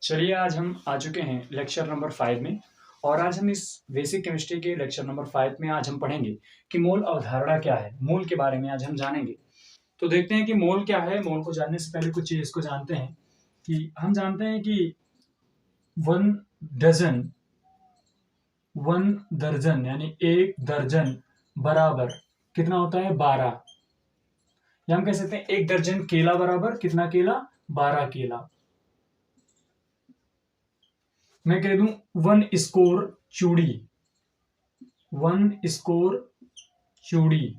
चलिए आज हम आ चुके हैं लेक्चर नंबर 5 में। और आज हम इस बेसिक केमिस्ट्री के लेक्चर नंबर 5 में आज हम पढ़ेंगे कि मोल अवधारणा क्या है। मोल के बारे में आज हम जानेंगे। तो देखते हैं कि मोल क्या है। मोल को जानने से पहले कुछ चीज को जानते हैं कि हम जानते हैं कि वन डजन वन दर्जन यानी एक दर्जन बराबर कितना होता है 12। या हम कह सकते हैं एक दर्जन केला बराबर कितना केला 12 केला। मैं कह दूं वन स्कोर चूड़ी, वन स्कोर चूड़ी।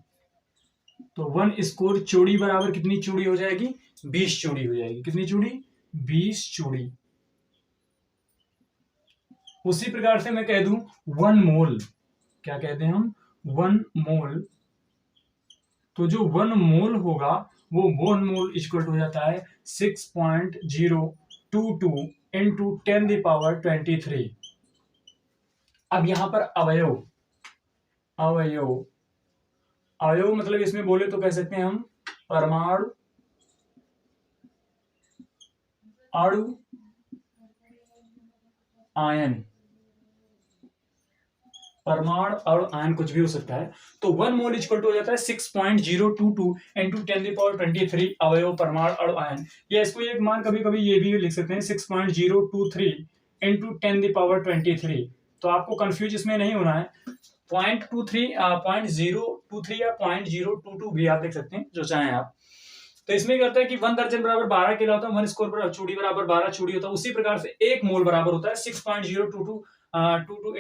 तो वन स्कोर चूड़ी बराबर कितनी चूड़ी हो जाएगी 20 चूड़ी हो जाएगी। कितनी चूड़ी 20 चूड़ी। उसी प्रकार से मैं कह दूं वन मोल, क्या कहते हैं हम वन मोल। तो जो वन मोल होगा वो वन मोल इक्वल हो जाता है 6.022 इंटू 10⁻23। अब यहां पर अवयव अवयव अवयव मतलब इसमें बोले तो कह सकते हैं हम परमाणु, अणु, आयन। परमाणु और आयन कुछ भी हो सकता है। तो वन मोल इक्वल टू हो जाता है 6.022 इंटू 10⁻23 अवयव, परमाणु, अणु, आयन। या इसको एक मान कभी कभी ये भी लिख सकते हैं 6.023 इंटू 10⁻23। तो आपको कंफ्यूज इसमें नहीं होना है। 0.23 या 0.022 भी आप देख सकते हैं जो चाहें आप। तो इसमें क्या होता है कि वन दर्जन बराबर 12 केला होता है, वन स्कोर चूड़ी बराबर 12 चूड़ी होता है। उसी प्रकार से एक मोल बराबर होता है 6.022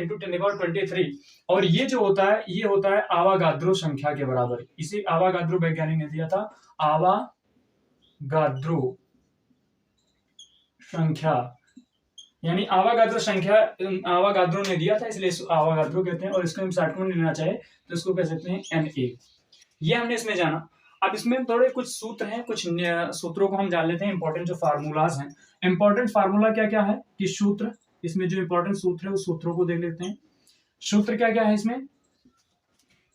इंटू 10⁻23। और ये जो होता है ये होता है आवागाद्रो संख्या के बराबर। इसे आवागाद्रो वैज्ञानिक ने दिया था, आवागाद्रो संख्या। यानी आवागाद्रो संख्या आवागाद्रो ने दिया था, इसलिए आवागाद्रो कहते हैं। और इसको हम शॉर्ट में लेना चाहे तो इसको कह सकते हैं Na। ये हमने इसमें जाना। अब इसमें थोड़े कुछ सूत्र हैं, कुछ सूत्रों को हम जान लेते हैं। इंपॉर्टेंट जो फार्मूलाज हैं, इंपॉर्टेंट फार्मूला क्या क्या है कि सूत्र, इसमें जो इंपॉर्टेंट सूत्र है उस सूत्रों को देख लेते हैं। सूत्र क्या क्या है इसमें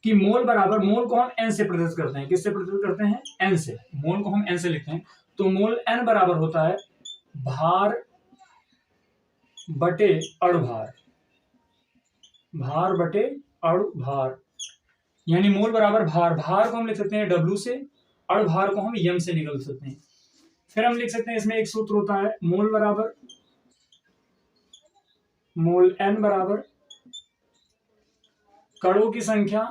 कि मोल बराबर, मोल को हम एन से प्रदर्शित करते हैं। किससे प्रदर्शित करते हैं एन से। मोल को हम एन से लिखते हैं। तो मोल एन बराबर होता है भार बटे अणुभार, भार बटे अणुभार। यानी मोल बराबर भार, भार को हम लिख सकते हैं W से, अणुभार को हम यम से निकल सकते हैं। फिर हम लिख सकते हैं इसमें एक सूत्र होता है मोल बराबर, मोल एन बराबर कणों की संख्या,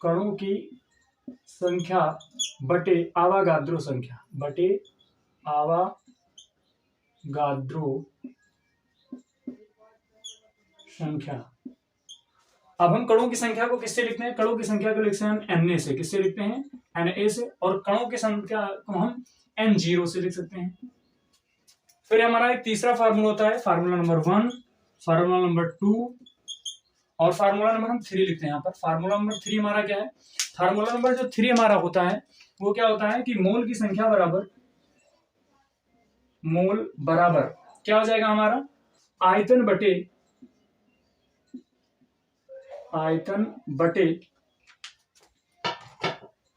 कणों की संख्या बटे आवागाद्रो संख्या, बटे आवागाद्रो संख्या। अब हम कणों की संख्या को किससे लिखते हैं, कणों की संख्या को लिखते हैं हम Na से। किससे लिखते हैं Na से। और कणों की संख्या को हम N0 से लिख सकते हैं। फिर हमारा एक तीसरा फार्मूला होता है, फार्मूला नंबर 1, फार्मूला नंबर 2 और फार्मूला नंबर हम 3 लिखते हैं यहाँ पर। फार्मूला नंबर 3 हमारा क्या है, फार्मूला नंबर जो 3 हमारा होता है वो क्या होता है कि मोल की संख्या बराबर, मोल बराबर क्या हो जाएगा हमारा आयतन बटे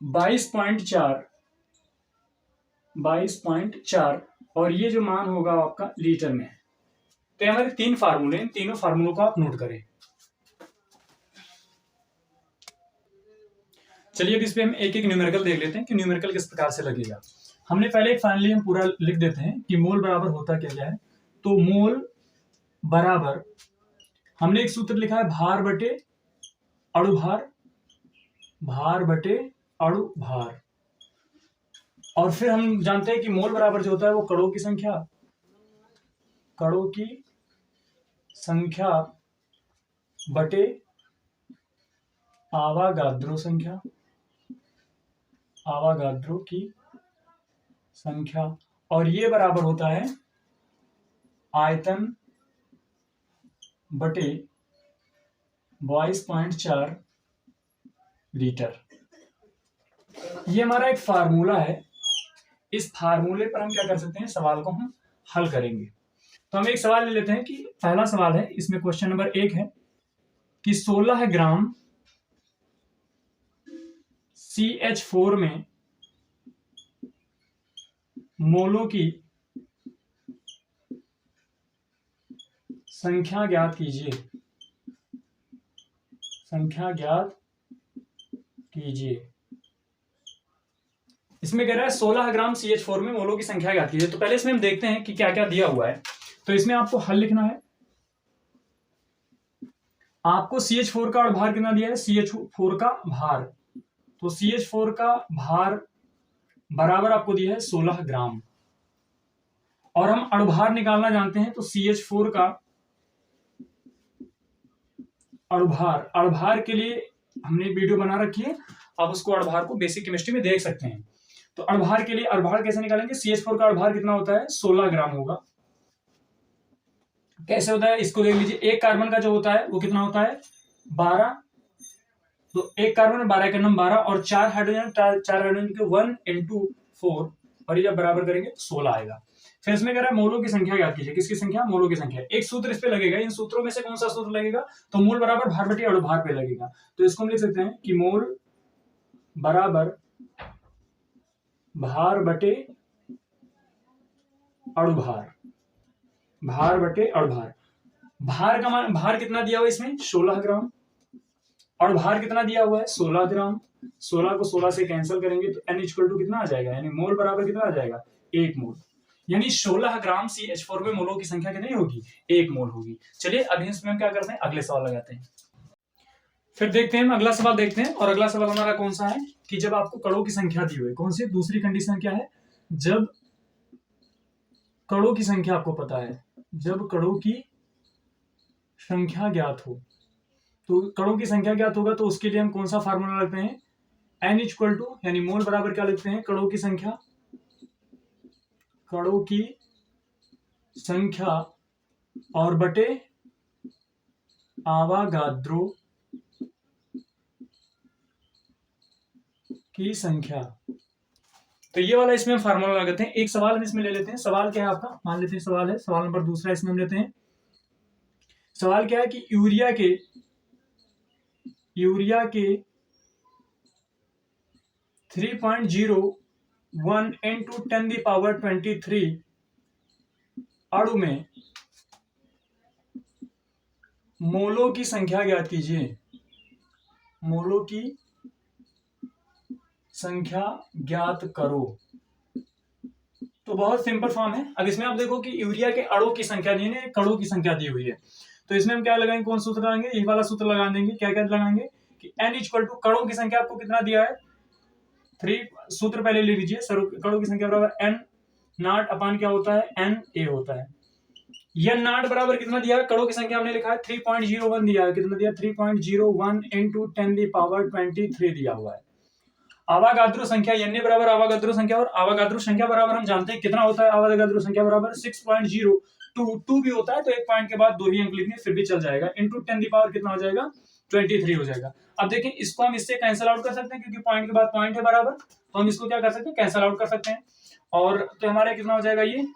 22.4 और ये जो मान होगा आपका लीटर में। तो हमारे 3 फार्मूले, इन तीनों फार्मूलों को आप नोट करें। चलिए अब इस पे हम एक एक न्यूमेरिकल देख लेते हैं कि न्यूमेरिकल किस प्रकार से लगेगा। हमने पहले फाइनली हम पूरा लिख देते हैं कि मोल बराबर होता क्या क्या है। तो मोल बराबर हमने एक सूत्र लिखा है भार बटे अणुभार, भार बटे अणुभार। और फिर हम जानते हैं कि मोल बराबर जो होता है वो कणों की संख्या, कणों की संख्या बटे आवागाद्रो संख्या, आवागाद्रो की संख्या। और ये बराबर होता है आयतन बटे 22.4 लीटर। ये हमारा एक फार्मूला है। इस फार्मूले पर हम क्या कर सकते हैं, सवाल को हम हल करेंगे। तो हम एक सवाल ले लेते हैं कि पहला सवाल है, इसमें क्वेश्चन नंबर 1 है कि 16 ग्राम CH4 में मोलों की संख्या ज्ञात कीजिए, संख्या ज्ञात कीजिए। इसमें कह रहा है 16 ग्राम CH4 में मोलों की संख्या ज्ञात कीजिए। तो पहले इसमें हम देखते हैं कि क्या क्या दिया हुआ है। तो इसमें आपको हल लिखना है। आपको CH4 का भार कितना दिया है, CH4 का भार, तो CH4 का भार बराबर आपको दिया है 16 ग्राम। और हम अणुभार निकालना जानते हैं, तो CH4 का अणुभार, अणुभार के लिए हमने वीडियो बना रखी है, आप उसको अणुभार को बेसिक केमिस्ट्री में देख सकते हैं। तो अणुभार के लिए अणुभार कैसे निकालेंगे, CH4 का अणुभार कितना होता है, 16 ग्राम होगा। कैसे होता है इसको देख लीजिए। एक कार्बन का जो होता है वो कितना होता है, 12, तो एक कार्बन में 12 का नंबर 12, और 4 हाइड्रोजन, 4 हाइड्रोजन के 1 into 4, और ये जब बराबर करेंगे 16 आएगा। फिर इसमें कह रहा है मोलों की संख्या याद कीजिए। किसकी संख्या, मोलों की संख्या। एक सूत्र इस पे लगेगा, इन सूत्रों में से कौन सा सूत्र लगेगा, तो मोल बराबर भार बटे अणुभार पे लगेगा। तो इसको हम लिख सकते हैं कि मोल बराबर भार बटे अणुभार, भार बटे अणुभार। भार का मान, भार कितना दिया हुआ है इसमें, 16 ग्राम, और भार कितना दिया हुआ है, 16 ग्राम। 16 को 16 से कैंसिल करेंगे तो n इक्वल टू कितना आ जाएगा, यानी मोल बराबर कितना आ जाएगा, 1 मोल। यानी 16 ग्राम CH4 में मोलों की संख्या कितनी होगी, 1 मोल होगी। चलिए अभी इसमें हम क्या करते हैं, अगले सवाल लगाते हैं। फिर देखते हैं, हम अगला सवाल देखते हैं। और अगला सवाल हमारा कौन सा है कि जब आपको कणों की संख्या दी हुई, कौन सी दूसरी कंडीशन क्या है, जब कणों की संख्या आपको पता है, जब कणों की संख्या ज्ञात हो। तो कणों की संख्या ज्ञात होगा तो उसके लिए हम कौन सा फार्मूला लगते हैं, n इक्वल टू, यानी मोल बराबर क्या लिखते हैं, कणों की संख्या, कणों की संख्या और बटे आवागाद्रो की संख्या। तो ये वाला इसमें फार्मूला लगाते हैं। एक सवाल हम इसमें ले लेते हैं। सवाल क्या है आपका, मान लेते हैं सवाल है, सवाल नंबर दूसरा इसमें हम लेते हैं। सवाल क्या है कि यूरिया के 3.01 into 10⁻23 अणु में मोलों की संख्या ज्ञात कीजिए, मोलों की संख्या ज्ञात करो। तो बहुत सिंपल फॉर्म है। अब इसमें आप देखो कि यूरिया के अणु की संख्या दी है, कणों की संख्या दी हुई है। तो इसमें हम क्या लगाएंगे, कौन सूत्र लगाएंगे, ये वाला सूत्र लगा देंगे। क्या क्या लगाएंगे कि n इक्वल टू, कणों की संख्या आपको कितना दिया है, 3, सूत्र पहले ले लीजिए, कणों की संख्या बराबर n नॉट अपान क्या होता है, n a होता है। यह नॉट बराबर कितना दिया है, कणों की संख्या हमने लिखा है 3.01 दिया है, कितना दिया, 3.01 into 10⁻23 दिया हुआ है। आवागाद्रो संख्या n बराबर आवागाद्रो संख्या, और आवागाद्रो संख्या बराबर हम जानते हैं कितना होता है, आवागाद्रो संख्या बराबर 6.02 भी होता है, तो एक पॉइंट के बाद 2 ही अंक लिखने फिर भी चल जाएगा, इंटू 10 कितना हो जाएगा, 23 हो जाएगा। अब देखिए इसको हम इससे कैंसिल आउट कर सकते हैं, क्योंकि पॉइंट के बाद पॉइंट है बराबर, तो हम इसको क्या कर सकते हैं, कैंसिल आउट कर सकते हैं। और तो हमारा कितना हो जाएगा ये,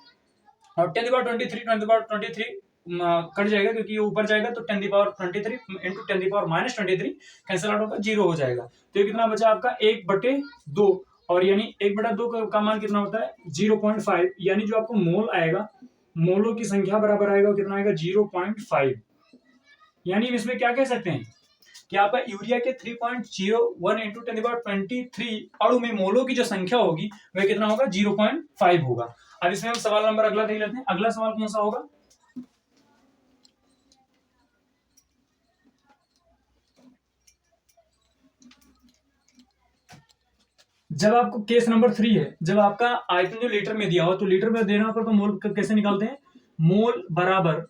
और 10⁻23 कट जाएगा, क्योंकि ये ऊपर जाएगा, तो 10⁻23 इंटू 10⁻−23 कैंसिल आउट होगा, 0 हो जाएगा। तो ये कितना बचा आपका, 1/2, और यानी 1/2 का मान कितना होता है, 0.5, यानी जो आपको मोल आएगा, मोलों की संख्या बराबर आएगा, कितना आएगा, 0.5। यानी इसमें क्या कह सकते हैं कि आपका यूरिया के 3.01 इंटू 10⁻23 अणु में मोलों की जो संख्या होगी वह कितना होगा, 0.5 होगा। अब इसमें हम सवाल नंबर अगला देख लेते हैं। अगला सवाल कौन सा होगा, जब आपको केस नंबर 3 है, जब आपका आयतन जो लीटर में दिया हो, तो लीटर में देना होगा, तो मोल कैसे निकालते हैं, मोल बराबर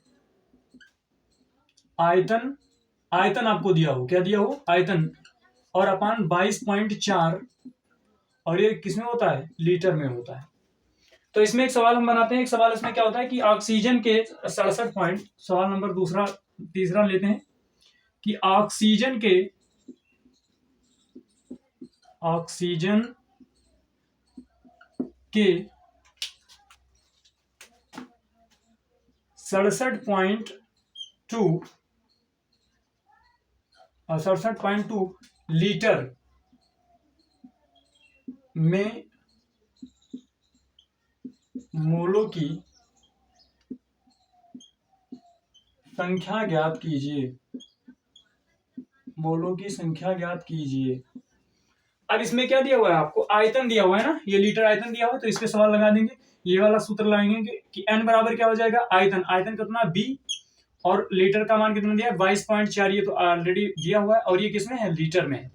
आयतन, आयतन आपको दिया हो, क्या दिया हो, आयतन, और अपान 22.4, और ये किसमें होता है, लीटर में होता है। तो इसमें एक सवाल हम बनाते हैं। एक सवाल इसमें क्या होता है कि ऑक्सीजन के 67 पॉइंट, सवाल नंबर तीसरा लेते हैं कि ऑक्सीजन के 67.2 लीटर में मोलों की संख्या ज्ञात कीजिए, मोलों की संख्या ज्ञात कीजिए। अब इसमें क्या दिया हुआ है आपको, आयतन दिया हुआ है ना, ये लीटर आयतन दिया हुआ है, तो इस पे सवाल लगा देंगे, ये वाला सूत्र लगाएंगे कि n बराबर क्या हो जाएगा, आयतन, आयतन कितना b, और लीटर का मान कितना दिया है 22.4, ये तो ऑलरेडी दिया हुआ है, और ये किसमें है, लीटर में है।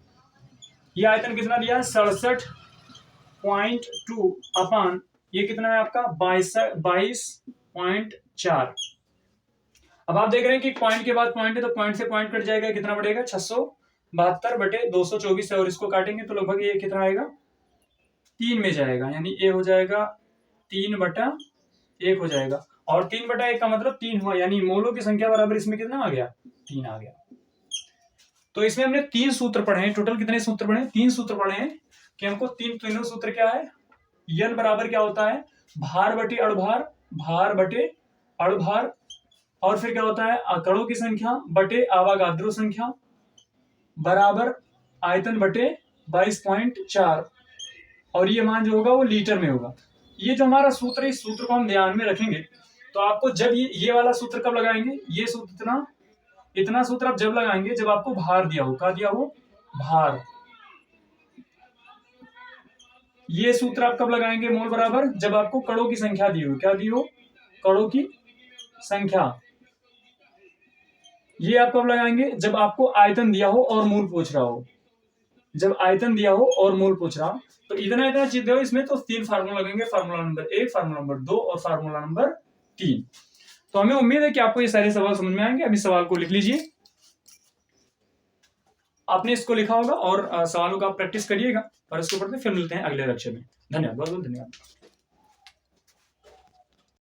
ये आयतन कितना दिया है 67.2 अपान ये कितना है आपका 22.4। अब आप देख रहे हैं कि पॉइंट के बाद पॉइंट है, तो पॉइंट से पॉइंट कट जाएगा, कितना बढ़ेगा 672/224 है, और इसको काटेंगे तो लगभग ये कितना आएगा 3 में जाएगा, यानी ये हो जाएगा 3/1 हो जाएगा, और 3/1 का मतलब 3 हुआ, यानी मोलों की संख्या बराबर इसमें कितना आ गया, 3 आ गया। तो इसमें हमने 3 सूत्र पढ़े हैं, टोटल कितने सूत्र पढ़े हैं, 3 सूत्र पढ़े हैं, कि हमको तीनों सूत्र क्या है, n बराबर क्या होता है, भार बटे अणुभार, भार बटे अणुभार, और फिर क्या होता है कणों की संख्या बटे आवागाद्रो संख्या बराबर आयतन बटे 22.4, और ये मान जो होगा वो लीटर में होगा। ये जो हमारा सूत्र है, इस सूत्र को हम ध्यान में रखेंगे, तो आपको जब ये वाला सूत्र कब लगाएंगे, ये सूत्र इतना सूत्र आप जब लगाएंगे जब आपको भार दिया हो, क्या दिया हो, भार। ये सूत्र आप कब लगाएंगे, मोल बराबर जब आपको कणों की संख्या दी हो, क्या दी हो, कणों की संख्या। ये आप कब लगाएंगे, जब आपको आयतन दिया हो और मूल पूछ रहा हो, जब आयतन दिया हो और मूल पूछ रहा हो, तो इतना चीज दे इसमें, तो 3 फार्मूला लगेंगे, फार्मूला नंबर 1, फार्मूला नंबर 2 और फार्मूला नंबर 3। तो हमें उम्मीद है कि आपको ये सारे सवाल समझ में आएंगे। अभी सवाल को लिख लीजिए, आपने इसको लिखा होगा, और सवालों का आप प्रैक्टिस करिएगा, और इसको पढ़ते फिर मिलते हैं अगले लेक्चर में। धन्यवाद, बहुत बहुत धन्यवाद।